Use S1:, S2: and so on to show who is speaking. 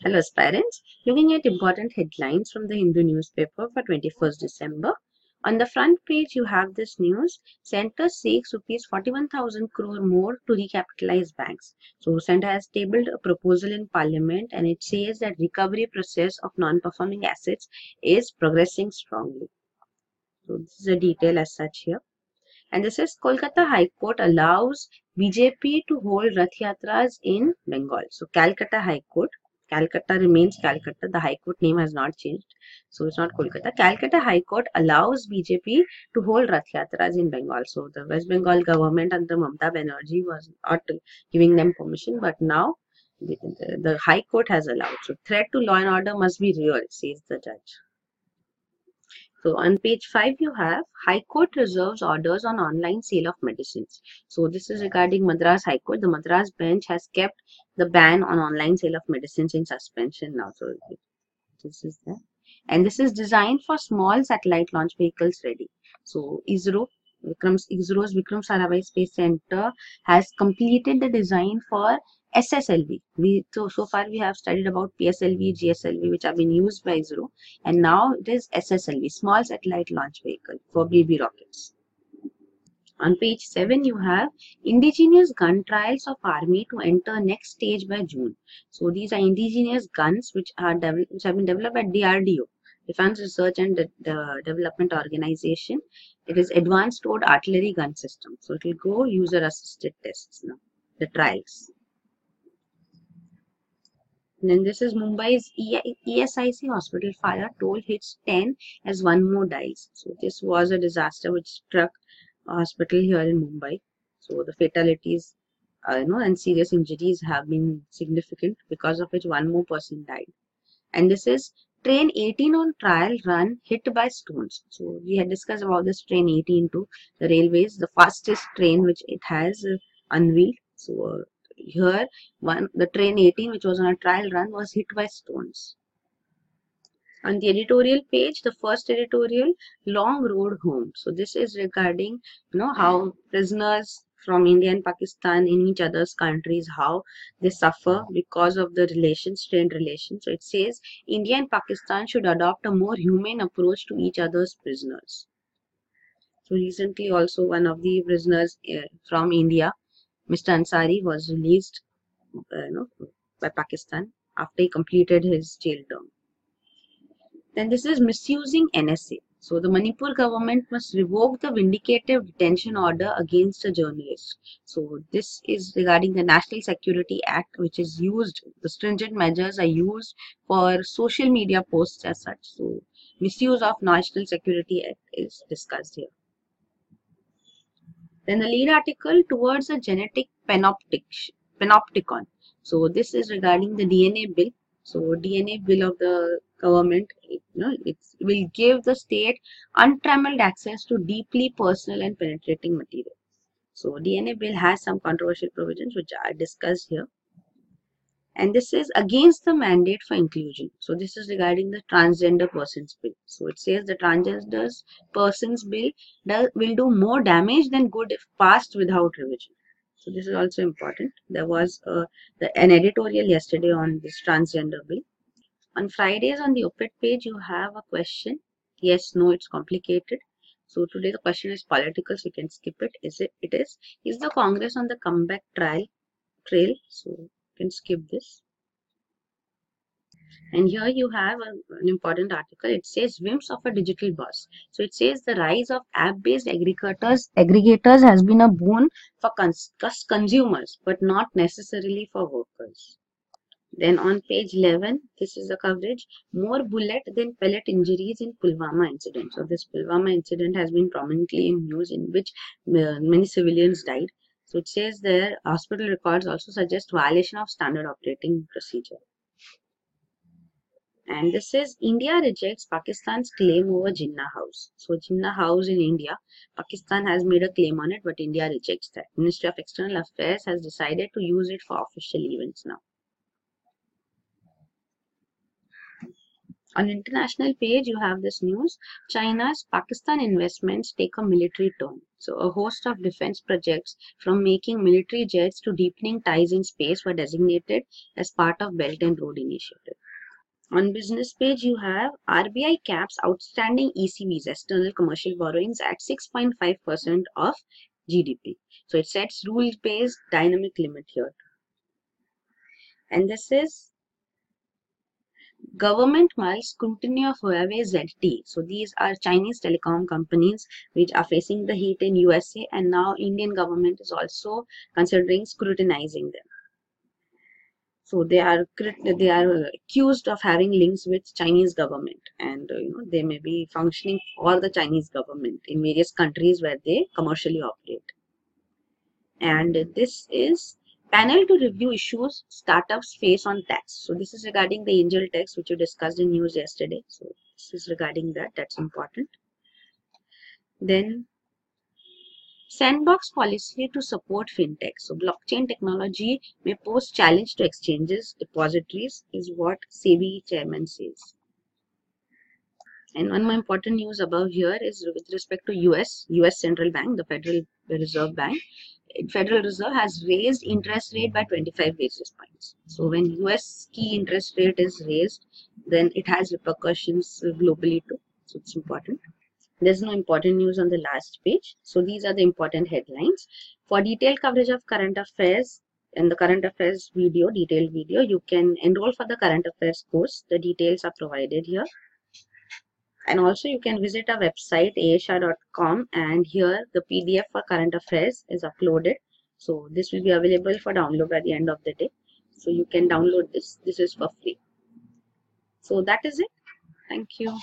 S1: Hello aspirants, looking at important headlines from the Hindu newspaper for 21st December. On the front page you have this news, Centre seeks rupees 41,000 crore more to recapitalize banks. So Centre has tabled a proposal in Parliament and it says that recovery process of non-performing assets is progressing strongly. So this is a detail as such here. And this is Kolkata High Court allows BJP to hold Rath Yatras in Bengal. So Calcutta High Court, Calcutta remains Calcutta. The High Court name has not changed. So it's not Kolkata. Calcutta High Court allows BJP to hold Rath Yatras in Bengal. So the West Bengal government under Mamata Banerjee was not giving them permission, but now the High Court has allowed. So threat to law and order must be real, says the judge. So on page 5 you have High Court reserves orders on online sale of medicines. So this is regarding Madras High Court. The Madras bench has kept the ban on online sale of medicines in suspension now. So this is there. And this is designed for small satellite launch vehicles ready. So ISRO's Vikram Sarabhai Space Center has completed the design for SSLV. So far we have studied about PSLV, GSLV, which have been used by ISRO, and now it is SSLV, Small Satellite Launch Vehicle for baby rockets. On page 7, you have indigenous gun trials of army to enter next stage by June. So these are indigenous guns which have been developed at DRDO, Defense Research and Development Organization. It is Advanced Towed Artillery Gun System. So it will go user assisted tests now, the trials. And then this is Mumbai's ESIC hospital fire, toll hits 10 as one more dies. So this was a disaster which struck a hospital here in Mumbai. So the fatalities, and serious injuries have been significant, because of which one more person died. And this is train 18 on trial run hit by stones. So we had discussed about this train 18 to the railways, the fastest train which it has unveiled. So here the train 18 which was on a trial run was hit by stones. On the editorial page, the first editorial, Long Road Home. So this is regarding how prisoners from India and Pakistan in each other's countries, how they suffer because of the strained relations. So it says India and Pakistan should adopt a more humane approach to each other's prisoners. So recently also one of the prisoners from India, Mr. Ansari, was released by Pakistan after he completed his jail term. Then this is misusing NSA. So the Manipur government must revoke the vindicative detention order against a journalist. So this is regarding the National Security Act, which is used, the stringent measures are used for social media posts as such. So misuse of National Security Act is discussed here. Then the lead article, towards a genetic panopticon. So this is regarding the DNA bill. So DNA bill of the government, it will give the state untrammeled access to deeply personal and penetrating material. So DNA bill has some controversial provisions which are discussed here. And this is against the mandate for inclusion. So this is regarding the transgender persons bill. So it says the transgender persons bill will do more damage than good if passed without revision. So this is also important. There was an editorial yesterday on this transgender bill. On Fridays on the op-ed page, you have a question. Yes, no, it's complicated. So today the question is political, so you can skip it. Is the Congress on the comeback trail? So you can skip this. And here you have an important article. It says whims of a digital boss. So it says the rise of app-based aggregators has been a boon for consumers, but not necessarily for workers. Then on page 11, this is the coverage, more bullet than pellet injuries in Pulwama incident. So this Pulwama incident has been prominently in news, in which many civilians died. So it says there, hospital records also suggest violation of standard operating procedure. And this is India rejects Pakistan's claim over Jinnah House. So Jinnah House in India, Pakistan has made a claim on it, but India rejects that. Ministry of External Affairs has decided to use it for official events now. On international page, you have this news. China's Pakistan investments take a military turn. So a host of defense projects from making military jets to deepening ties in space were designated as part of Belt and Road Initiative. On business page, you have RBI caps outstanding ECBs, external commercial borrowings, at 6.5% of GDP. So it sets rule-based dynamic limit here. And this is government must scrutiny of Huawei ZTE. So these are Chinese telecom companies which are facing the heat in USA, and now Indian government is also considering scrutinizing them. So they are accused of having links with Chinese government, and they may be functioning for the Chinese government in various countries where they commercially operate. And this is panel to review issues startups face on tax. So this is regarding the angel tax which you discussed in news yesterday. So this is regarding that. That's important. Then sandbox policy to support fintech. So blockchain technology may pose challenge to exchanges, depositories, is what SEBI chairman says. And one more important news above here is with respect to US Central Bank, the Federal Reserve Bank. Federal Reserve has raised interest rate by 25 basis points. So when US key interest rate is raised, then it has repercussions globally too. So it's important. There's no important news on the last page. So these are the important headlines. For detailed coverage of current affairs and the current affairs video, detailed video, you can enroll for the current affairs course. The details are provided here. And also you can visit our website aashar.com, and here the PDF for current affairs is uploaded. So this will be available for download by the end of the day. So you can download this. This is for free. So that is it. Thank you.